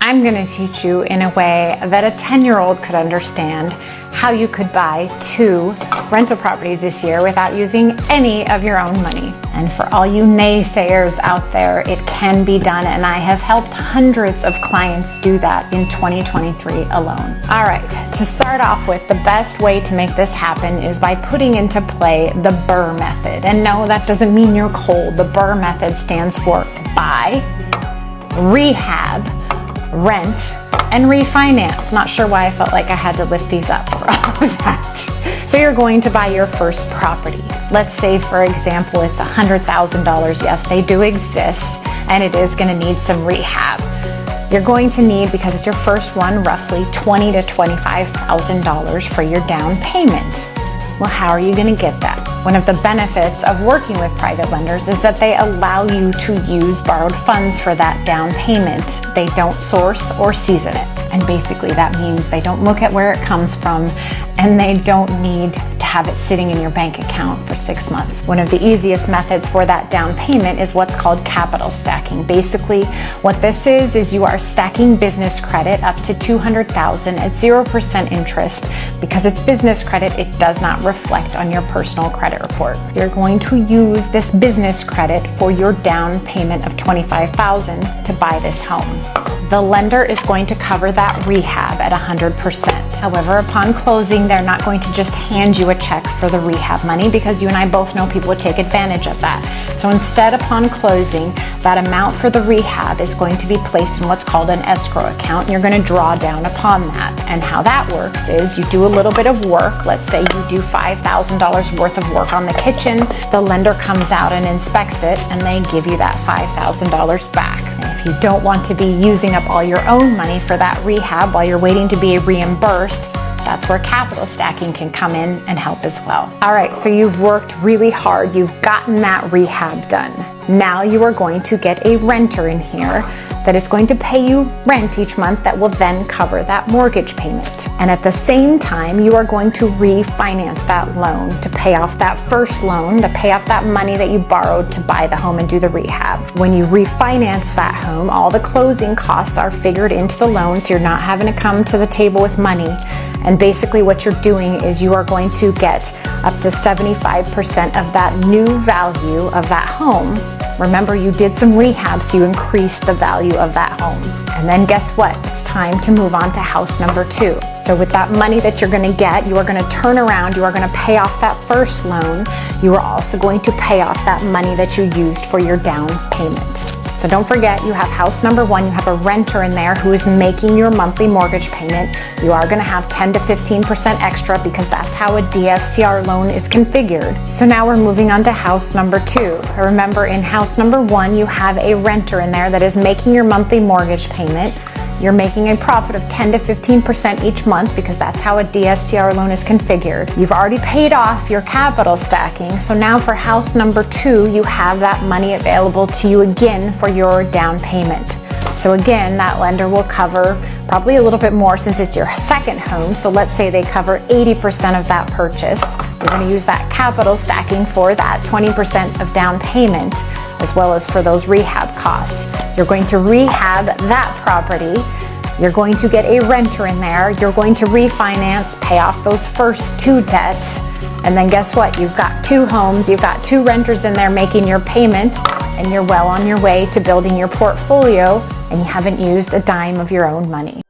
I'm going to teach you in a way that a 10-year-old could understand how you could buy 2 rental properties this year without using any of your own money. And for all you naysayers out there, it can be done, and I have helped hundreds of clients do that in 2023 alone. All right, to start off with, the best way to make this happen is by putting into play the BRRRR method. And no, that doesn't mean you're cold. The BRRRR method stands for buy, rehab, rent, and refinance. Not sure why I felt like I had to lift these up for all of that. So you're going to buy your first property. Let's say, for example, it's $100,000. Yes, they do exist, and it is going to need some rehab. You're going to need, because it's your first one, roughly $20,000 to $25,000 for your down payment. Well, how are you going to get that? One of the benefits of working with private lenders is that they allow you to use borrowed funds for that down payment. They don't source or season it. And basically that means they don't look at where it comes from, and they don't need to have it sitting in your bank account for 6 months. One of the easiest methods for that down payment is what's called capital stacking. Basically, what this is you are stacking business credit up to $200,000 at 0% interest. Because it's business credit, it does not reflect on your personal credit report. You're going to use this business credit for your down payment of $25,000 to buy this home. The lender is going to cover that rehab at 100%. However, upon closing, they're not going to just hand you a check for the rehab money, because you and I both know people would take advantage of that. So instead, upon closing, that amount for the rehab is going to be placed in what's called an escrow account, and you're going to draw down upon that. And how that works is you do a little bit of work. Let's say you do $5,000 worth of work on the kitchen. The lender comes out and inspects it, and they give you that $5,000 back. And if you don't want to be using up all your own money for that rehab while you're waiting to be reimbursed, that's where capital stacking can come in and help as well. All right, so you've worked really hard. You've gotten that rehab done. Now you are going to get a renter in here that is going to pay you rent each month that will then cover that mortgage payment. And at the same time, you are going to refinance that loan to pay off that first loan, to pay off that money that you borrowed to buy the home and do the rehab. When you refinance that home, all the closing costs are figured into the loan, so you're not having to come to the table with money. And basically what you're doing is you are going to get up to 75% of that new value of that home. Remember, you did some rehab, so you increased the value of that home. And then guess what? It's time to move on to house number 2. So with that money that you're going to get, you are going to turn around, you are going to pay off that first loan. You are also going to pay off that money that you used for your down payment. So don't forget, you have house number 1, you have a renter in there who is making your monthly mortgage payment. You are going to have 10 to 15% extra, because that's how a DSCR loan is configured. So now we're moving on to house number 2. Remember, in house number 1, you have a renter in there that is making your monthly mortgage payment. You're making a profit of 10 to 15% each month, because that's how a DSCR loan is configured. You've already paid off your capital stacking, so now for house number 2, you have that money available to you again for your down payment. So again, that lender will cover probably a little bit more since it's your second home. So let's say they cover 80% of that purchase. You're going to use that capital stacking for that 20% of down payment, as well as for those rehab costs. You're going to rehab that property. You're going to get a renter in there. You're going to refinance, pay off those first 2 debts. And then guess what? You've got 2 homes, you've got 2 renters in there making your payment, and you're well on your way to building your portfolio, and you haven't used a dime of your own money.